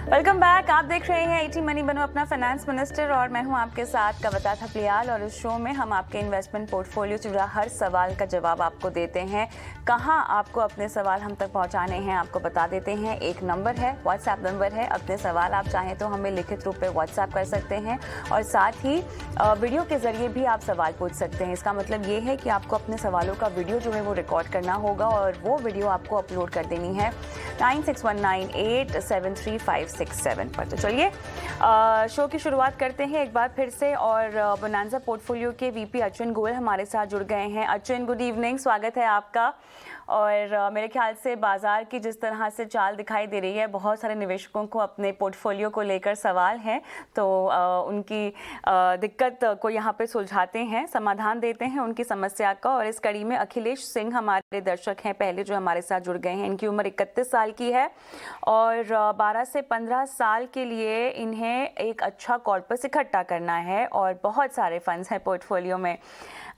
Welcome back. आप देख रहे हैं एटी मनी बनो अपना फाइनेंस मिनिस्टर और मैं हूं आपके साथ कविता थपलियाल। और इस शो में हम आपके इन्वेस्टमेंट पोर्टफोलियो से जुड़ा हर सवाल का जवाब आपको देते हैं। कहां आपको अपने सवाल हम तक पहुंचाने हैं आपको बता देते हैं। एक नंबर है, व्हाट्सएप नंबर है। अपने सवाल आप चाहें तो हमें लिखित रूप में व्हाट्सएप कर सकते हैं और साथ ही वीडियो के जरिए भी आप सवाल पूछ सकते हैं। इसका मतलब ये है कि आपको अपने सवालों का वीडियो जो है वो रिकॉर्ड करना होगा और वो वीडियो आपको अपलोड कर देनी है 9619873567 पर। तो चलिए शो की शुरुआत करते हैं एक बार फिर से। और बोनांजा पोर्टफोलियो के वीपी अश्विन गोयल हमारे साथ जुड़ गए हैं। अश्विन, गुड इवनिंग, स्वागत है आपका। और मेरे ख्याल से बाजार की जिस तरह से चाल दिखाई दे रही है, बहुत सारे निवेशकों को अपने पोर्टफोलियो को लेकर सवाल हैं, तो उनकी दिक्कत को यहाँ पे सुलझाते हैं, समाधान देते हैं उनकी समस्या का। और इस कड़ी में अखिलेश सिंह हमारे दर्शक हैं पहले जो हमारे साथ जुड़ गए हैं। इनकी उम्र 31 साल की है और 12 से 15 साल के लिए इन्हें एक अच्छा कॉर्पस इकट्ठा करना है और बहुत सारे फंड्स हैं पोर्टफोलियो में।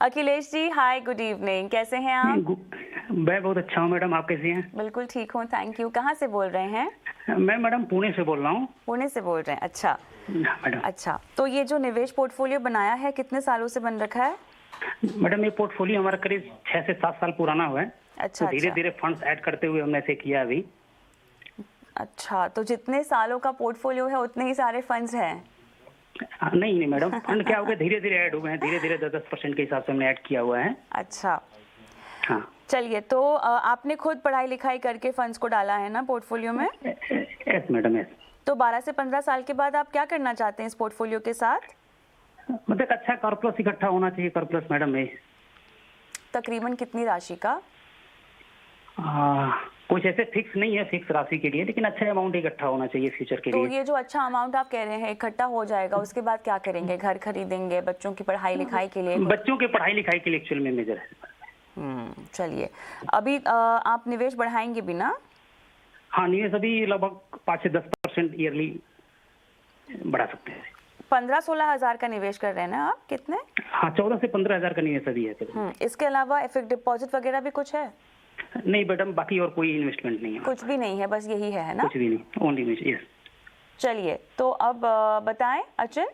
अखिलेश जी, हाय, गुड इवनिंग, कैसे हैं आप? मैं बहुत अच्छा हूँ मैडम, आप कैसी हैं? बिल्कुल ठीक हूँ, थैंक यू। कहाँ से बोल रहे हैं? मैं मैडम पुणे से बोल रहा हूँ। पुणे से बोल रहे हैं, अच्छा मैडम। अच्छा। तो ये जो निवेश पोर्टफोलियो बनाया है कितने सालों से बन रखा है? मैडम ये पोर्टफोलियो हमारा करीब 6 से 7 साल पुराना हुआ है। अच्छा, तो धीरे धीरे फंड्स ऐड करते हुए हमने ऐसे किया अभी। अच्छा, तो जितने सालों का पोर्टफोलियो है उतने ही सारे फंड्स हैं? नहीं मैडम, फंड क्या हो गया, धीरे धीरे ऐड हुए हैं, धीरे धीरे 10% के हिसाब से हमने ऐड किया हुआ है। अच्छा, हाँ। चलिए, तो आपने खुद पढ़ाई लिखाई करके फंड्स को डाला है ना पोर्टफोलियो में? Yes madam, yes. तो 12 से 15 साल के बाद आप क्या करना चाहते हैं इस पोर्टफोलियो के साथ? मतलब अच्छा कॉर्पस इकट्ठा होना चाहिए। कॉर्पस मैडम में तकरीबन कितनी राशि का? कुछ ऐसे फिक्स नहीं है, फिक्स राशि के लिए, लेकिन अच्छा अमाउंट इकट्ठा होना चाहिए फ्यूचर के लिए। तो ये जो अच्छा अमाउंट आप कह रहे हैं इकट्ठा हो जाएगा, उसके बाद क्या करेंगे? घर खरीदेंगे बच्चों की पढ़ाई लिखाई के लिए? बच्चों की पढ़ाई लिखाई के लिए एक्चुअल में मेजर है। चलिए, अभी आप निवेश बढ़ाएंगे भी ना? हाँ, निवेश अभी लगभग 5 से 10% ईयरली बढ़ा सकते हैं। 15-16 हजार का निवेश कर रहे हैं ना आप? कितने? हाँ, 14 से 15 हजार का निवेश अभी है। इसके अलावा एफडी डिपॉजिट वगैरह भी कुछ है? नहीं मैडम, बाकी और कोई इन्वेस्टमेंट नहीं है। कुछ भी नहीं है, बस यही है ना? कुछ भी नहीं, ओनली निवेश। यस। चलिए, तो अब बताएं अचिन।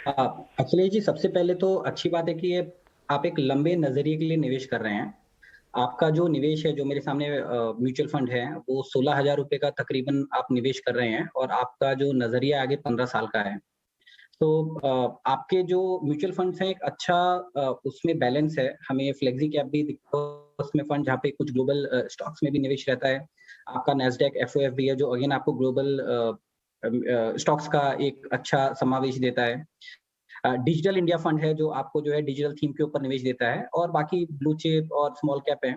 अखिलेश जी, सबसे पहले तो अच्छी बात है कि ये आप एक लंबे नजरिए के लिए निवेश कर रहे हैं। आपका जो निवेश है, जो मेरे सामने म्यूचुअल फंड है, वो 16,000 रुपए का तकरीबन आप निवेश कर रहे हैं और आपका जो नजरिया आगे 15 साल का है। तो आपके जो म्यूचुअल फंड्स हैं एक अच्छा उसमें बैलेंस है। हमें फ्लेक्सी कैप भी दिखता है उसमें फंड, जहाँ पे कुछ ग्लोबल स्टॉक्स में भी निवेश रहता है। आपका नैस्डैक एफओएफ भी है जो अगेन आपको ग्लोबल स्टॉक्स का एक अच्छा समावेश देता है। डिजिटल इंडिया फंड है जो आपको जो है डिजिटल थीम के ऊपर निवेश देता है और बाकी ब्लू चिप और स्मॉल कैप है।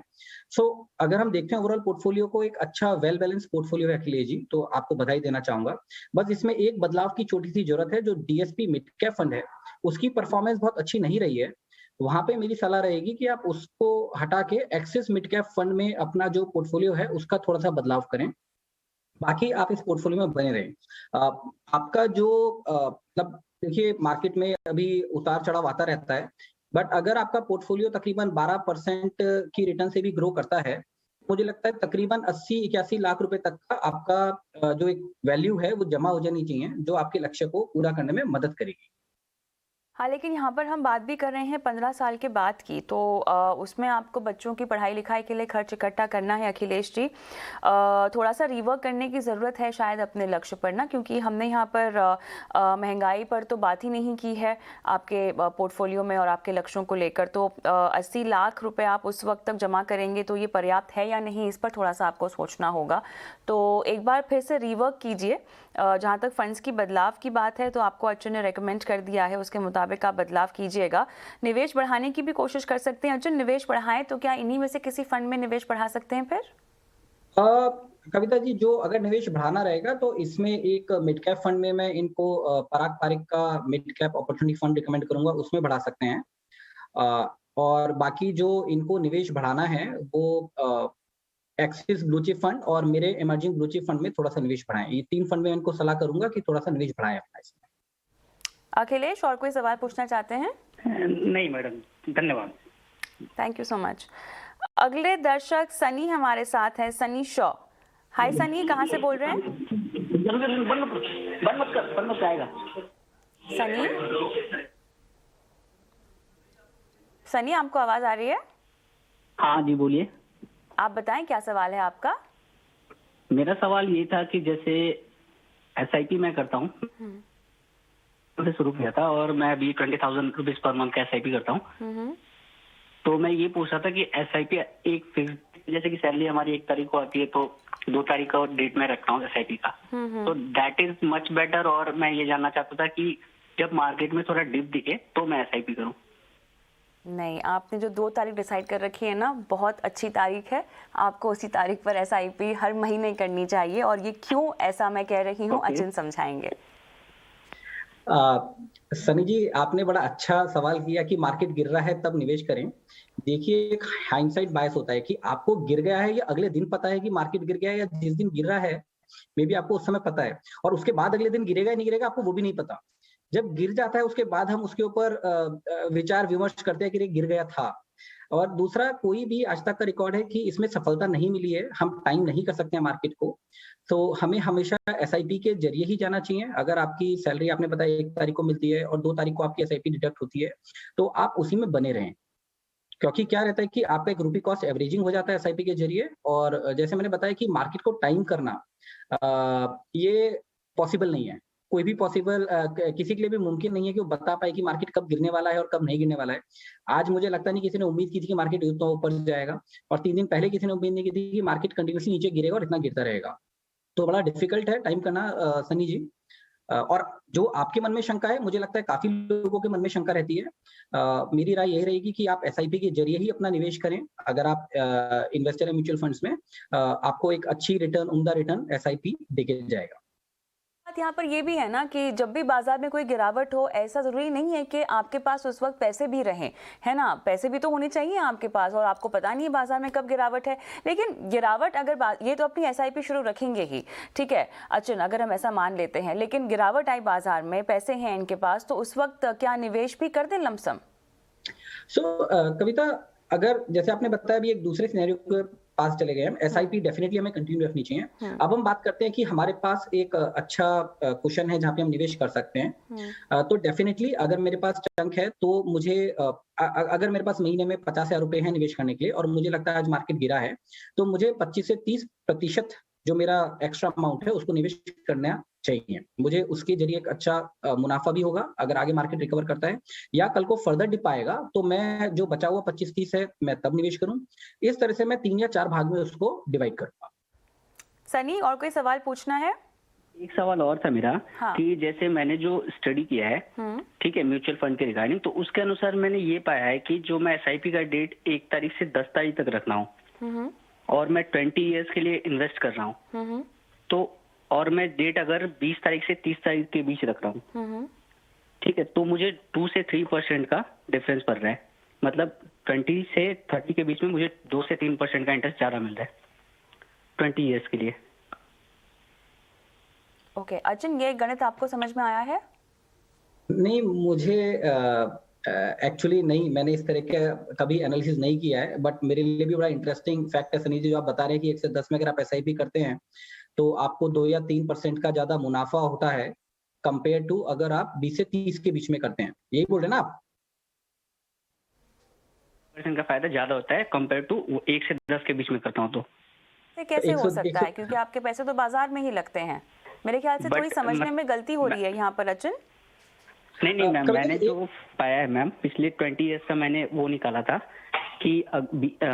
सो अगर हम देखते हैं ओवरऑल पोर्टफोलियो को, एक अच्छा वेल बैलेंस पोर्टफोलियो है अखिलेश जी, तो आपको बधाई देना चाहूंगा। बस इसमें एक बदलाव की छोटी सी जरूरत है। जो डीएसपी मिड कैप फंड है उसकी परफॉर्मेंस बहुत अच्छी नहीं रही है। वहां पे मेरी सलाह रहेगी कि आप उसको हटा के एक्सिस मिड कैप फंड में अपना जो पोर्टफोलियो है उसका थोड़ा सा बदलाव करें। बाकी आप इस पोर्टफोलियो में बने रहें। आपका जो मतलब देखिए, मार्केट में अभी उतार चढ़ाव आता रहता है, बट अगर आपका पोर्टफोलियो तकरीबन 12% की रिटर्न से भी ग्रो करता है, मुझे लगता है तकरीबन 80-81 लाख रुपए तक का आपका जो एक वैल्यू है वो जमा हो जानी चाहिए, जो आपके लक्ष्य को पूरा करने में मदद करेगी। हाँ, लेकिन यहाँ पर हम बात भी कर रहे हैं 15 साल के बाद की, तो उसमें आपको बच्चों की पढ़ाई लिखाई के लिए खर्च इकट्ठा करना है अखिलेश जी। थोड़ा सा रिवर्क करने की ज़रूरत है शायद अपने लक्ष्य पर ना, क्योंकि हमने यहाँ पर महंगाई पर तो बात ही नहीं की है आपके पोर्टफोलियो में और आपके लक्ष्यों को लेकर। तो 80 लाख रुपए आप उस वक्त तक जमा करेंगे तो ये पर्याप्त है या नहीं, इस पर थोड़ा सा आपको सोचना होगा। तो एक बार फिर से रिवर्क कीजिए। जहाँ तक फंड्स की बदलाव की बात है तो आपको अर्जुन ने रेकमेंड कर दिया है, उसके मुताबिक आप बदलाव कीजिएगा। निवेश बढ़ाने की भी कोशिश कर सकते हैं। अर्जुन, निवेश बढ़ाएं तो क्या इन्हीं में से किसी फंड में निवेश बढ़ा सकते हैं फिर? कविता जी, जो अगर निवेश बढ़ाना रहेगा तो इसमें एक मिड कैप फंड में मैं इनको पराग पारिक का mid cap opportunity fund recommend करूंगा, उसमें बढ़ा सकते हैं। और बाकी जो इनको निवेश बढ़ाना है वो एक्सिस ब्लू चिप फंड और मेरे इमर्जिंग ब्लू चिप फंड में थोड़ा सा निवेश बढ़ाएं। ये 3 फंड में इनको सलाह करूंगा कि थोड़ा सा निवेश बढ़ाएं अपना इसमें। अखिलेश, और कोई सवाल पूछना चाहते हैं? नहीं मैडम, धन्यवाद। Thank you so much. अगले दर्शक सनी हमारे साथ है, सनी शॉ। हाय सनी, कहाँ से बोल रहे हैं? बंद मत आएगा। सनी, आपको आवाज आ रही है? हाँ जी, बोलिए। आप बताएं क्या सवाल है आपका? मेरा सवाल ये था कि जैसे SIP मैं करता हूँ, से शुरू किया था और मैं अभी 20,000 रुपीज पर मंथ का SIP करता हूँ। तो मैं ये पूछ रहा था कि SIP एक फिक्स, जैसे कि सैलरी हमारी 1 तारीख को आती है तो 2 तारीख का डेट में रखता हूँ SIP का, तो दैट इज मच बेटर। और मैं ये जानना चाहता था कि जब मार्केट में थोड़ा डिप दिखे तो मैं SIP करूँ। नहीं, आपने जो 2 तारीख डिसाइड कर रखी है ना, बहुत अच्छी तारीख है। आपको उसी तारीख पर SIP हर महीने करनी चाहिए, और ये क्यों ऐसा मैं कह रही हूँ, अचिन समझाएंगे। सनी जी, आपने बड़ा अच्छा सवाल किया कि मार्केट गिर रहा है तब निवेश करें। देखिए, एक हाइंडसाइट बायस होता है कि आपको गिर गया है या अगले दिन पता है कि मार्केट गिर गया है, या जिस दिन गिर रहा है मे बी आपको उस समय पता है, और उसके बाद अगले दिन गिरेगा या नहीं गिरेगा आपको वो भी नहीं पता। जब गिर जाता है उसके बाद हम उसके ऊपर विचार विमर्श करते हैं कि गिर गया था। और दूसरा, कोई भी आज तक का रिकॉर्ड है कि इसमें सफलता नहीं मिली है, हम टाइम नहीं कर सकते हैं मार्केट को, तो हमें हमेशा SIP के जरिए ही जाना चाहिए। अगर आपकी सैलरी आपने बताया 1 तारीख को मिलती है और 2 तारीख को आपकी SIP डिडक्ट होती है, तो आप उसी में बने रहें। क्योंकि क्या रहता है कि आपका एक रूपी कॉस्ट एवरेजिंग हो जाता है SIP के जरिए, और जैसे मैंने बताया कि मार्केट को टाइम करना ये पॉसिबल नहीं है। कोई भी किसी के लिए भी मुमकिन नहीं है कि वो बता पाए कि मार्केट कब गिरने वाला है और कब नहीं गिरने वाला है। आज मुझे लगता नहीं किसी ने उम्मीद की थी कि मार्केट इतना ऊपर जाएगा, और 3 दिन पहले किसी ने उम्मीद नहीं की थी कि मार्केट कंटिन्यूअसली नीचे गिरेगा और इतना गिरता रहेगा। तो बड़ा डिफिकल्ट है टाइम करना, सनी जी। और जो आपके मन में शंका है, मुझे लगता है काफी लोगों के मन में शंका रहती है। मेरी राय यही रहेगी कि आप SIP के जरिए ही अपना निवेश करें। अगर आप इन्वेस्टर है म्यूचुअल फंड्स में, आपको एक अच्छी रिटर्न, उम्दा रिटर्न SIP देके जाएगा। बात यहाँ पर ये भी है ना कि जब भी बाजार में कोई गिरावट हो, ऐसा जरूरी नहीं है कि आपके पास उस वक्त पैसे भी रहें, है ना। पैसे भी तो होने चाहिए आपके पास, और आपको पता नहीं है बाजार में कब गिरावट है। लेकिन गिरावट अगर ये तो अपनी SIP शुरू रखेंगे ही, ठीक है अचिन, अगर हम ऐसा मान लेते हैं, लेकिन गिरावट आई बाजार में, पैसे हैं इनके पास, तो उस वक्त क्या निवेश भी कर दें लमसम? कविता, अगर जैसे आपने बताया अभी एक दूसरे सिनेरियो के पास चले गए हम, SIP डेफिनेटली हमें कंटिन्यू रखनी चाहिए। अब हम बात करते हैं कि हमारे पास एक अच्छा कुशन है जहाँ पे हम निवेश कर सकते हैं। तो डेफिनेटली अगर मेरे पास चंक है तो मुझे अगर मेरे पास महीने में 50,000 रुपए है निवेश करने के लिए, और मुझे लगता है आज मार्केट गिरा है, तो मुझे 25 से 30% जो मेरा एक्स्ट्रा अमाउंट है उसको निवेश करना चाहिए। मुझे उसके जरिए एक अच्छा मुनाफा भी होगा अगर आगे मार्केट रिकवर करता है, या कल को फर्दर डिप आएगा तो मैं जो बचा हुआ 25-30 है मैं तब निवेश करूं। इस तरह से मैं 3 या 4 भाग में उसको डिवाइड करूंगा। सनी, और कोई सवाल पूछना है? एक सवाल और था मेरा। हाँ। कि जैसे मैंने जो स्टडी किया है, ठीक है, म्यूचुअल फंड के रिगार्डिंग, तो उसके अनुसार मैंने ये पाया है कि जो मैं SIP का डेट 1 तारीख से 10 तारीख तक रखना हूँ, और मैं 20 ईयर्स के लिए इन्वेस्ट कर रहा हूँ, तो और मैं डेट अगर 20 तारीख से 30 तारीख के बीच रख रहा हूँ, ठीक है, तो मुझे 2 से 3% का डिफरेंस पड़ रहा है। मतलब 20 से 30 के बीच में मुझे 2 से 3% का इंटरेस्ट ज्यादा मिल रहा है 20 ईयर्स के लिए। ओके अचिन, ये गणित आपको समझ में आया है? नहीं, मुझे एक्चुअली नहीं, मैंने इस तरह का कभी एनालिसिस नहीं किया है, बट मेरे लिए भी बड़ा इंटरेस्टिंग फैक्ट है सनी जी, जो आप बता रहे हैं कि 1 से 10 में अगर आप SIP करते हैं तो आपको 2 या 3% का ज्यादा मुनाफा होता है कंपेयर टू अगर आप 20 से 30 के बीच में करते हैं। यही बोल रहे हैं ना आप? % का फायदा ज्यादा होता है कंपेयर टू 1 से 10 के बीच में करता हूँ। तो कैसे हो सकता है? क्योंकि आपके पैसे तो बाजार में ही लगते हैं। मेरे ख्याल से थोड़ी समझने में गलती हो रही है यहाँ पर अचिन। नहीं मैम, मैंने जो पाया है मैम, पिछले 20 ईयर्स का मैंने वो निकाला था कि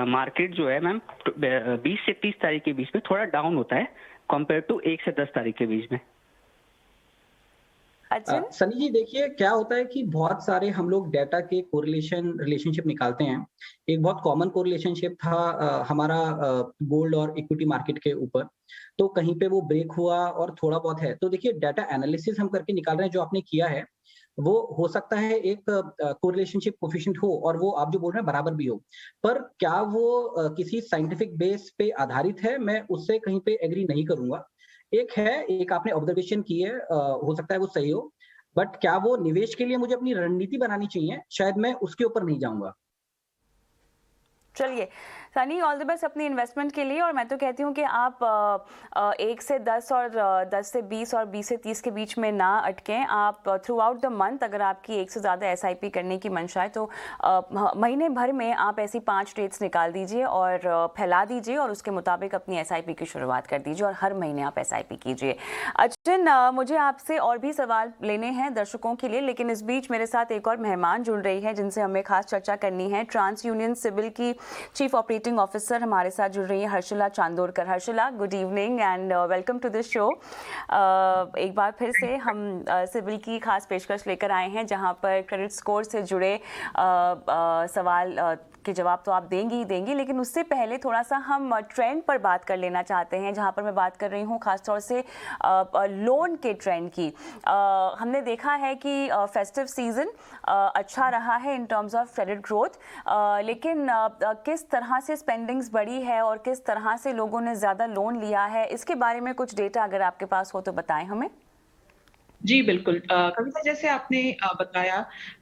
मार्केट जो है मैम 20 से 30 तारीख के बीच में थोड़ा डाउन होता है कंपेयर टू 1 से 10 तारीख के बीच में। सनी जी, देखिए क्या होता है कि बहुत सारे हम लोग डेटा के रिलेशनशिप निकालते हैं। एक बहुत कॉमन कोरिलेशनशिप था हमारा गोल्ड और इक्विटी मार्केट के ऊपर, तो कहीं पे वो ब्रेक हुआ और थोड़ा बहुत है। तो देखिए, डेटा एनालिसिस हम करके निकाल रहे हैं, जो आपने किया है वो हो सकता है एक कोरिलेशनशिप कोफिशिएंट हो, और वो आप जो बोल रहे हैं बराबर भी हो, पर क्या वो किसी साइंटिफिक बेस पे आधारित है, मैं उससे कहीं पे एग्री नहीं करूंगा। एक आपने ऑब्जर्वेशन की है, हो सकता है वो सही हो, बट क्या वो निवेश के लिए मुझे अपनी रणनीति बनानी चाहिए, शायद मैं उसके ऊपर नहीं जाऊंगा। चलिए सनी, ऑल द बेस्ट अपनी इन्वेस्टमेंट के लिए। और मैं तो कहती हूँ कि आप 1 से 10 और 10 से 20 और 20 से 30 के बीच में ना अटकें। आप थ्रू आउट द मंथ अगर आपकी 1 से ज़्यादा SIP करने की मंशा है तो महीने भर में आप ऐसी 5 ट्रेड्स निकाल दीजिए और फैला दीजिए और उसके मुताबिक अपनी SIP की शुरुआत कर दीजिए और हर महीने आप SIP कीजिए। अर्जुन, मुझे आपसे और भी सवाल लेने हैं दर्शकों के लिए, लेकिन इस बीच मेरे साथ एक और मेहमान जुड़ रही है जिनसे हमें खास चर्चा करनी है। ट्रांस यूनियन सिविल की चीफ ऑपरेटिंग ऑफिसर हमारे साथ जुड़ रही है Harshila Chandorkar. Harshila, good evening and welcome to this show. एक बार फिर से हम सिविल की खास पेशकश लेकर आए हैं जहां पर क्रेडिट स्कोर से जुड़े सवाल के जवाब तो आप देंगी ही देंगी, लेकिन उससे पहले थोड़ा सा हम ट्रेंड पर बात कर लेना चाहते हैं, जहां पर मैं बात कर रही हूं खासतौर से लोन के ट्रेंड की। हमने देखा है कि फेस्टिव सीजन अच्छा रहा है in terms of credit growth, लेकिन किस तरह से स्पेंडिंग्स बढ़ी है और किस तरह से लोगों ने ज़्यादा लोन लिया है, इसके बारे में कुछ डेटा अगर आपके पास हो तो बताएं हमें। जी, बिल्कुल। कविता, जैसे आपने बताया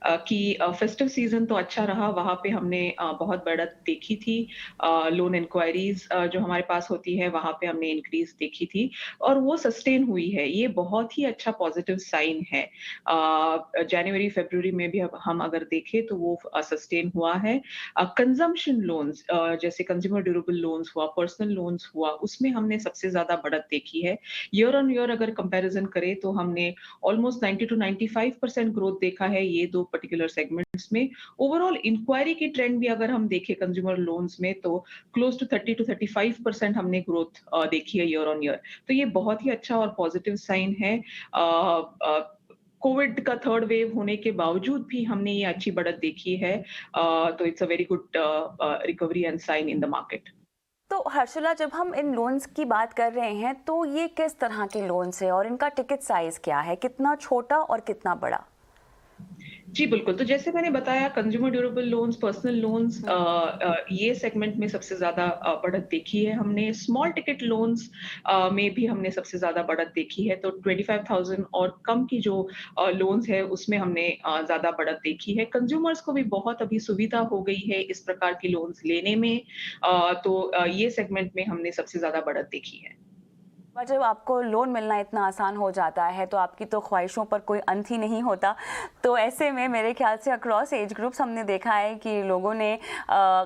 कि फेस्टिव सीज़न तो अच्छा रहा, वहाँ पे हमने बहुत बढ़त देखी थी। लोन इंक्वायरीज़ जो हमारे पास होती है, वहाँ पे हमने इंक्रीज़ देखी थी और वो सस्टेन हुई है। ये बहुत ही अच्छा पॉज़िटिव साइन है। जनवरी, फ़रवरी में भी अब हम अगर देखें तो वो सस्टेन हुआ है। कंज़म्पशन लोन्स जैसे कंज़्यूमर ड्यूरेबल लोन्स हुआ, पर्सनल लोन्स हुआ, उसमें हमने सबसे ज़्यादा बढ़त देखी है। ईयर ऑन ईयर अगर कंपैरिज़न करें तो हमने ऑलमोस्ट 90 टू 95% ग्रोथ देखा है ये 2 पर्टिकुलर सेगमेंट्स में। ओवरऑल इंक्वायरी की ट्रेंड भी अगर हम देखें कंज्यूमर लोन्स में तो क्लोज टू 30 टू 35% हमने ग्रोथ देखी है ईयर ऑन ईयर। तो ये बहुत ही अच्छा और पॉजिटिव साइन है। कोविड का थर्ड वेव होने के बावजूद भी हमने ये अच्छी बढ़त देखी है। तो it's a very good recovery and sign in the market. तो हर्षिला, जब हम इन लोन्स की बात कर रहे हैं तो ये किस तरह के लोन्स है और इनका टिकट साइज क्या है, कितना छोटा और कितना बड़ा? जी, बिल्कुल। तो जैसे मैंने बताया consumer durable loans, personal loans ये सेगमेंट में सबसे ज़्यादा बढ़त देखी है हमने। स्मॉल टिकट लोन्स में भी हमने सबसे ज़्यादा बढ़त देखी है। तो 25,000 और कम की जो लोन्स है उसमें हमने ज़्यादा बढ़त देखी है। कंज्यूमर्स को भी बहुत अभी सुविधा हो गई है इस प्रकार की लोन्स लेने में। ये सेगमेंट में हमने सबसे ज़्यादा बढ़त देखी है। और जब आपको लोन मिलना इतना आसान हो जाता है तो आपकी तो ख्वाहिशों पर कोई अंत ही नहीं होता। तो ऐसे में मेरे ख्याल से अक्रॉस एज ग्रुप्स हमने देखा है कि लोगों ने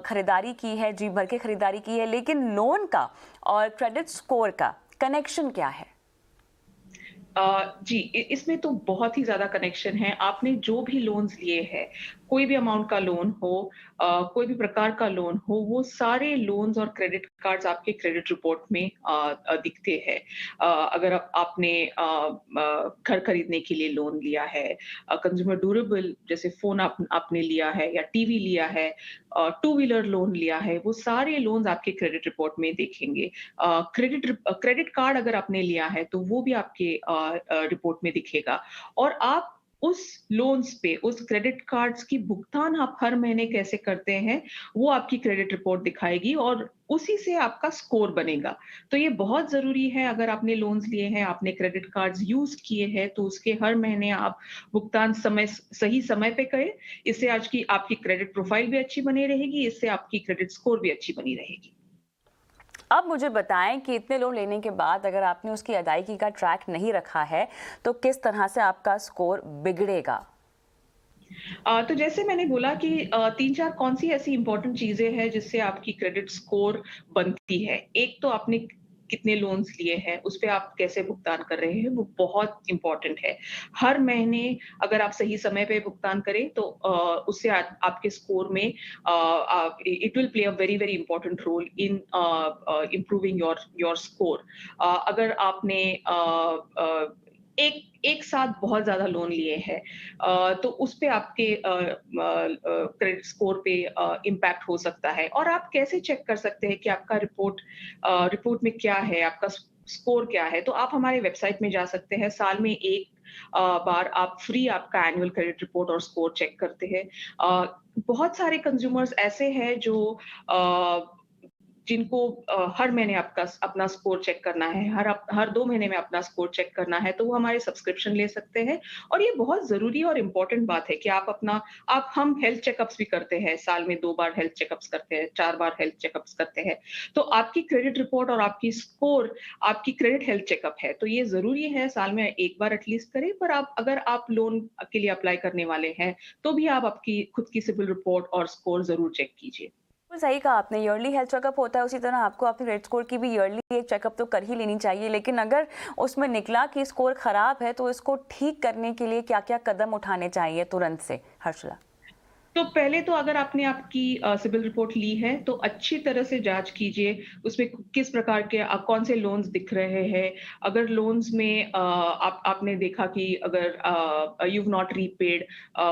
ख़रीदारी की है, जी भर के ख़रीदारी की है, लेकिन लोन का और क्रेडिट स्कोर का कनेक्शन क्या है? जी, इसमें तो बहुत ही ज़्यादा कनेक्शन है। आपने जो भी लोन्स लिए हैं, कोई भी अमाउंट का लोन हो, कोई भी प्रकार का लोन हो, वो सारे लोन्स और क्रेडिट कार्ड्स आपके क्रेडिट रिपोर्ट में दिखते हैं। अगर आपने घर खरीदने के लिए लोन लिया है, कंज्यूमर ड्यूरेबल जैसे फ़ोन आपने लिया है या टीवी लिया है, टू व्हीलर लोन लिया है, वो सारे लोन्स आपके क्रेडिट रिपोर्ट में दिखेंगे। क्रेडिट कार्ड अगर आपने लिया है, तो वो भी आपके रिपोर्ट में दिखेगा और आप उस लोन्स पे, उस क्रेडिट कार्ड्स की भुगतान आप हर महीने कैसे करते हैं, वो आपकी क्रेडिट रिपोर्ट दिखाएगी और उसी से आपका स्कोर बनेगा। तो ये बहुत ज़रूरी है अगर आपने लोन्स लिए हैं, आपने क्रेडिट कार्ड्स यूज़ किए हैं, तो उसके हर महीने आप भुगतान सही समय पे करें। इससे आज की आपकी क्रेडिट प्रोफाइल भी अच्छी बनी रहेगी, इससे आपकी क्रेडिट स्कोर भी अच्छी बनी रहेगी। अब मुझे बताएं कि इतने लोन लेने के बाद अगर आपने उसकी अदायगी का ट्रैक नहीं रखा है तो किस तरह से आपका स्कोर बिगड़ेगा? तो जैसे मैंने बोला कि 3-4 कौन-सी ऐसी इम्पोर्टेंट चीज़ें हैं जिससे आपकी क्रेडिट स्कोर बनती है। एक तो आपने कितने लोन्स लिए हैं, उस पे आप कैसे भुगतान कर रहे हैं, वो बहुत इम्पोर्टेंट है। हर महीने अगर आप सही समय पे भुगतान करें तो उससे आपके स्कोर में it will play a very, very important role in improving your score. अगर आपने एक साथ बहुत ज़्यादा लोन लिए हैं तो उस पे आपके क्रेडिट स्कोर पे इम्पैक्ट हो सकता है और आप कैसे चेक कर सकते हैं कि आपका रिपोर्ट में क्या है, आपका स्कोर क्या है? तो आप हमारे वेबसाइट में जा सकते हैं। साल में एक बार आप फ्री आपका एनुअल क्रेडिट रिपोर्ट और स्कोर चेक करते हैं। बहुत सारे कंज्यूमर्स ऐसे हैं जो जिनको हर महीने अपना स्कोर चेक करना है, हर 2 महीने में अपना स्कोर चेक करना है, तो वो हमारे सब्सक्रिप्शन ले सकते हैं। और ये बहुत ज़रूरी और इम्पोर्टेंट बात है कि हम हेल्थ चेकअप्स भी करते हैं, साल में 2 बार हेल्थ चेकअप्स करते हैं, 4 बार हेल्थ चेकअप्स करते हैं। तो आपकी क्रेडिट रिपोर्ट और आपकी स्कोर आपकी क्रेडिट हेल्थ चेकअप है, तो ये ज़रूरी है साल में 1 बार एटलीस्ट करें। पर अगर आप लोन के लिए अप्लाई करने वाले हैं, तो भी आप आपकी खुद की सिविल रिपोर्ट और स्कोर ज़रूर चेक कीजिए। बिल्कुल सही कहा आपने, ईयरली हेल्थ चेकअप होता है, उसी तरह आपको अपने क्रेडिट स्कोर की भी ईयरली एक चेकअप तो कर ही लेनी चाहिए। लेकिन अगर उसमें निकला कि स्कोर खराब है, तो इसको ठीक करने के लिए क्या क्या कदम उठाने चाहिए तुरंत से? हर्षला। तो पहले तो अगर आपने आपकी सिविल रिपोर्ट ली है, तो अच्छी तरह से जाँच कीजिए, उसमें किस प्रकार के कौन से लोन्स दिख रहे हैं। अगर लोन्स में आपने देखा कि अगर यू हैव नॉट रीपेड,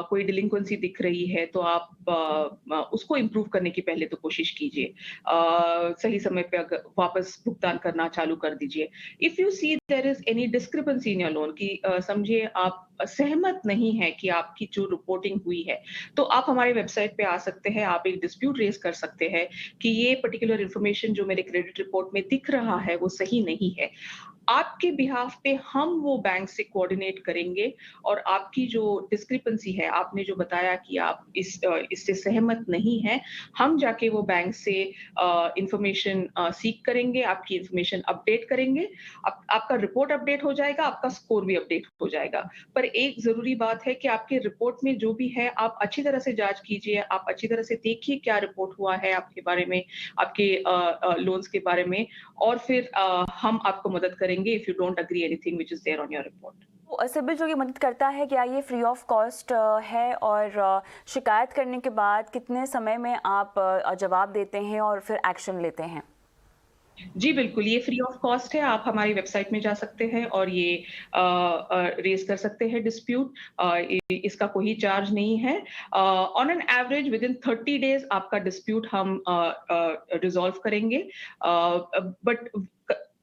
कोई डिलिंक्वेंसी दिख रही है, तो आप उसको इम्प्रूव करने की पहले तो कोशिश कीजिए। सही समय पे वापस भुगतान करना चालू कर दीजिए। If you see there is any discrepancy in your loan, कि समझिए आप सहमत नहीं हैं कि आपकी जो रिपोर्टिंग हुई है, तो आप हमारे वेबसाइट पे आ सकते हैं, आप एक डिस्प्यूट रेज़ कर सकते हैं कि ये पर्टिकुलर इन्फॉर्मेशन जो मेरे क्रेडिट रिपोर्ट में दिख रहा है, वो सही नहीं है। आपके बिहाफ पे हम वो बैंक से कोऑर्डिनेट करेंगे और आपकी जो डिस्क्रिपेंसी है, आपने जो बताया कि आप इससे सहमत नहीं हैं, हम जाके वो बैंक से इन्फॉर्मेशन सीक करेंगे, आपकी इन्फॉर्मेशन अपडेट करेंगे। आपका रिपोर्ट अपडेट हो जाएगा, आपका स्कोर भी अपडेट हो जाएगा। पर एक ज़रूरी बात है कि आपके रिपोर्ट में जो भी है, आप अच्छी तरह से जाँच कीजिए, आप अच्छी तरह से देखिए क्या रिपोर्ट हुआ है आपके बारे में, आपके लोन्स के बारे में, और फिर हम आपको मदद करेंगे if you don't agree anything which is there on your report. तो सिबिल जो ये मदद करता है, क्या ये फ्री ऑफ कॉस्ट है? और शिकायत करने के बाद कितने समय में आप जवाब देते हैं और फिर एक्शन लेते हैं? जी, बिल्कुल, ये फ्री ऑफ कॉस्ट है। आप हमारी वेबसाइट में जा सकते हैं और ये रेज़ कर सकते हैं डिस्प्यूट। इसका कोई चार्ज नहीं है। On an average within 30 days आपका डिस्प्यूट हम रिज़ॉल्व करेंगे। But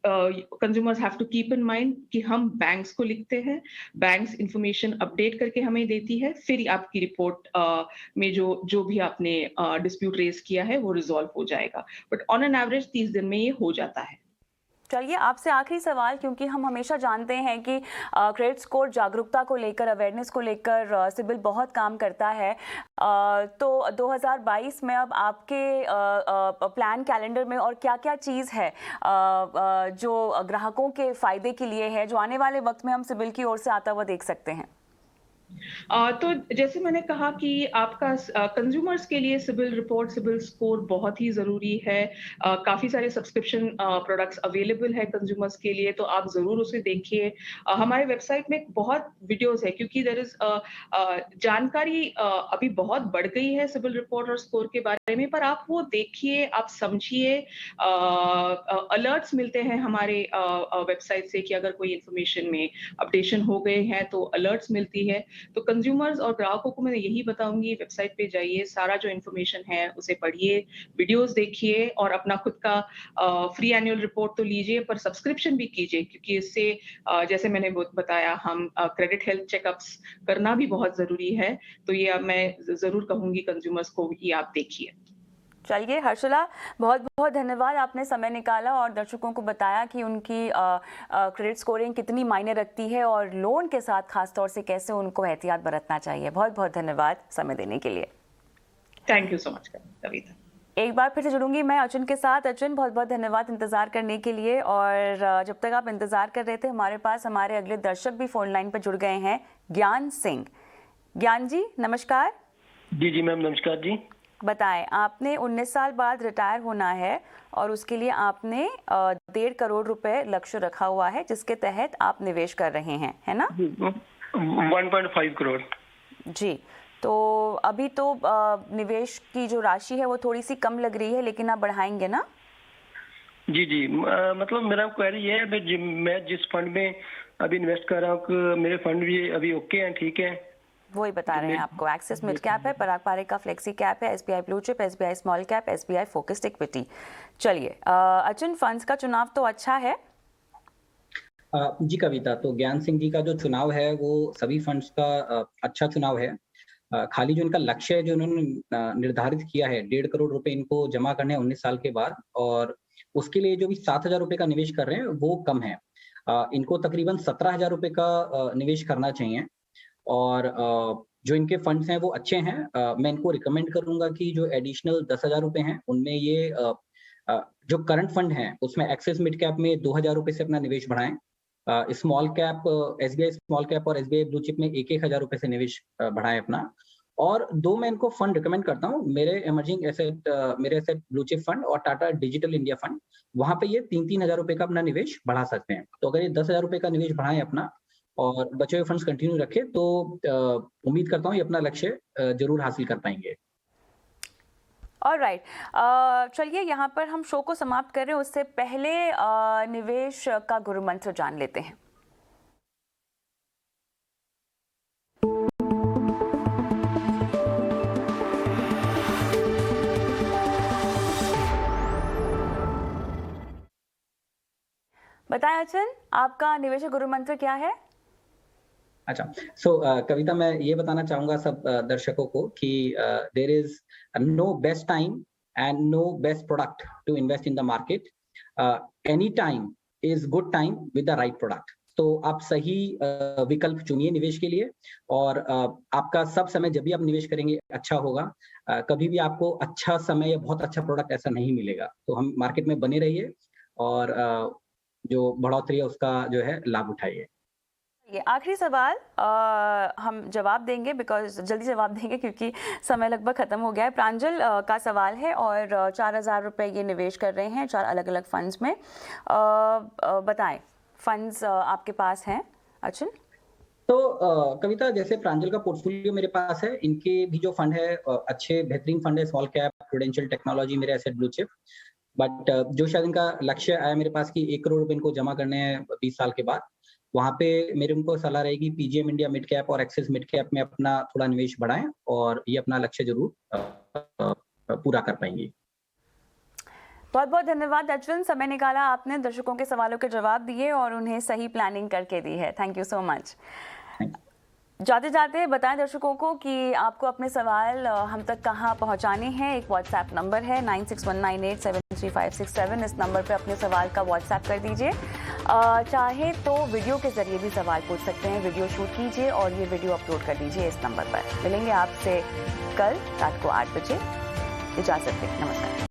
consumers have to keep in mind कि हम बैंक्स को लिखते हैं, बैंक्स इन्फॉर्मेशन अपडेट करके हमें देती है, फिर आपकी रिपोर्ट में जो भी आपने डिस्प्यूट रेज़ किया है, वो रिज़ॉल्व हो जाएगा। बट ऑन एन एवरेज 30 दिन में ये हो जाता है। चलिए, आपसे आखिरी सवाल, क्योंकि हम हमेशा जानते हैं कि क्रेडिट स्कोर जागरूकता को लेकर, अवेयरनेस को लेकर सिबिल बहुत काम करता है। तो 2022 में अब आपके प्लान कैलेंडर में और क्या-क्या चीज़ है जो ग्राहकों के फ़ायदे के लिए है, जो आने वाले वक्त में हम सिबिल की ओर से आता हुआ देख सकते हैं? तो जैसे मैंने कहा कि आपका कंज्यूमर्स के लिए सिबिल रिपोर्ट, सिबिल स्कोर बहुत ही ज़रूरी है। काफ़ी सारे सब्सक्रिप्शन प्रोडक्ट्स अवेलेबल है कंज्यूमर्स के लिए, तो आप ज़रूर उसे देखिए। हमारे वेबसाइट में बहुत वीडियोज़ है, क्योंकि देयर इज़ जानकारी अभी बहुत बढ़ गई है सिबिल रिपोर्ट और स्कोर के बारे में, पर आप वो देखिए, आप समझिए। अलर्ट्स मिलते हैं हमारे वेबसाइट से कि अगर कोई इन्फॉर्मेशन में अपडेशन हो गए हैं, तो अलर्ट्स मिलती है। तो कंज्यूमर्स और ग्राहकों को मैं यही बताऊंगी, वेबसाइट पे जाइए, सारा जो इन्फॉर्मेशन है उसे पढ़िए, वीडियोस देखिए और अपना खुद का फ्री एनुअल रिपोर्ट तो लीजिए, पर सब्सक्रिप्शन भी कीजिए, क्योंकि इससे जैसे मैंने बताया, हम क्रेडिट हेल्थ चेकअप्स करना भी बहुत जरूरी है। तो ये अब मैं जरूर कहूंगी कंज्यूमर्स को ये आप देखिए। चलिए हर्षला, बहुत बहुत धन्यवाद, आपने समय निकाला और दर्शकों को बताया कि उनकी क्रेडिट स्कोरिंग कितनी मायने रखती है और लोन के साथ खास तौर से कैसे उनको एहतियात बरतना चाहिए। बहुत बहुत धन्यवाद समय देने के लिए। थैंक यू सो मच कविता। एक बार फिर से जुड़ूंगी मैं अचुन के साथ। अचुन, बहुत बहुत धन्यवाद इंतज़ार करने के लिए। और जब तक आप इंतज़ार कर रहे थे, हमारे पास हमारे अगले दर्शक भी फ़ोन लाइन पर जुड़ गए हैं, ज्ञान सिंह। ज्ञान जी, नमस्कार। जी मैम, नमस्कार जी। बताएं, आपने 19 साल बाद रिटायर होना है और उसके लिए आपने 1.5 करोड़ रुपए लक्ष्य रखा हुआ है, जिसके तहत आप निवेश कर रहे हैं, है ना? 1.5 करोड़ जी। तो अभी तो निवेश की जो राशि है वो थोड़ी सी कम लग रही है, लेकिन आप बढ़ाएंगे ना? जी मतलब मेरा क्वेरी ये है, मैं जिस फंड में अभी इन्वेस्ट कर रहा हूँ, मेरे फंड भी अभी ओके हैं, ठीक है? वही बता रहे हैं आपको। एक्सिस मिड कैप है, पराग पारेख का फ्लेक्सी कैप है, SBI blue chip, SBI small cap, SBI focused equity. चलिए अचुन, फंड्स का चुनाव तो अच्छा है। जी कविता, तो ज्ञान सिंह जी का जो चुनाव है वो सभी फंड्स का अच्छा चुनाव है। खाली जो इनका लक्ष्य है जो इन्होंने निर्धारित किया है 1.5 करोड़ रुपए इनको जमा करने हैं 19 साल के बाद, और उसके लिए जो भी 7,000 रुपए का निवेश कर रहे हैं वो कम है। इनको तकरीबन 17,000 रुपए का निवेश करना चाहिए, और जो इनके फंड्स हैं वो अच्छे हैं। मैं इनको रिकमेंड करूंगा कि जो एडिशनल 10,000 रुपए हैं उनमें ये जो करंट फंड है उसमें एक्सिस मिड कैप में 2,000 रुपए से अपना निवेश बढ़ाएं। Small cap SBI small cap और एसबीआई ब्लू चिप में 1,000 रुपए से निवेश बढ़ाएं अपना। और दो मैं इनको फंड रिकमेंड करता हूँ, मेरे इमर्जिंग एसेट मेरे एसेट ब्लू चिप फंड और टाटा डिजिटल इंडिया फंड, वहां पे ये 3,000 रुपए का अपना निवेश बढ़ा सकते हैं। तो अगर ये 10,000 रुपए का निवेश बढ़ाएं अपना और बचे हुए फंड्स कंटिन्यू रखें तो उम्मीद करता हूँ ये अपना लक्ष्य जरूर हासिल कर पाएंगे। ऑलराइट, चलिए यहाँ पर हम शो को समाप्त कर रहे हैं, उससे पहले निवेश का गुरु मंत्र जान लेते हैं। बताएं अचन, आपका निवेश गुरु मंत्र क्या है? अच्छा, कविता, मैं ये बताना चाहूंगा सब दर्शकों को कि there is no best time and no best product to invest in the market. Any time is good time with the right product. तो आप सही विकल्प चुनिए निवेश के लिए, और आपका सब समय जब भी आप निवेश करेंगे अच्छा होगा। कभी भी आपको अच्छा समय या बहुत अच्छा प्रोडक्ट ऐसा नहीं मिलेगा। तो हम मार्केट में बने रहिए और जो बढ़ोतरी है उसका जो है लाभ उठाइए। ये आखिरी सवाल हम जवाब देंगे, बिकॉज जल्दी जवाब देंगे क्योंकि समय लगभग ख़त्म हो गया है। प्रांजल का सवाल है और 4,000 रुपये ये निवेश कर रहे हैं 4 अलग अलग फंड्स में। बताएं, फंड्स आपके पास हैं अचन? तो कविता, जैसे प्रांजल का पोर्टफोलियो मेरे पास है, इनके भी जो फंड है अच्छे बेहतरीन फंड है, स्मॉल कैप, प्रूडेंशियल टेक्नोलॉजी, मेरे एसेट ब्लू चिप। बट जो शायद इनका लक्ष्य आया मेरे पास कि 1 करोड़ रुपए इनको जमा करने हैं 20 साल के बाद, वहां पे मेरे उनको सलाह रहेगी पीजीएम इंडिया मिड कैप और एक्सिस मिड कैप में अपना थोड़ा निवेश बढ़ाएं और ये अपना लक्ष्य जरूर पूरा कर पाएंगे। बहुत बहुत धन्यवाद अचन, समय निकाला आपने, दर्शकों के सवालों के जवाब दिए और उन्हें सही प्लानिंग करके दी है। Thank you so much. जाते जाते बताएं दर्शकों को कि आपको अपने सवाल हम तक कहाँ पहुँचाने हैं। एक व्हाट्सएप नंबर है 9619873567। इस नंबर पे अपने सवाल का व्हाट्सएप कर दीजिए। चाहे तो वीडियो के जरिए भी सवाल पूछ सकते हैं। वीडियो शूट कीजिए और ये वीडियो अपलोड कर दीजिए इस नंबर पर। मिलेंगे आपसे कल रात को 8 बजे। इजाज़त दें, नमस्कार।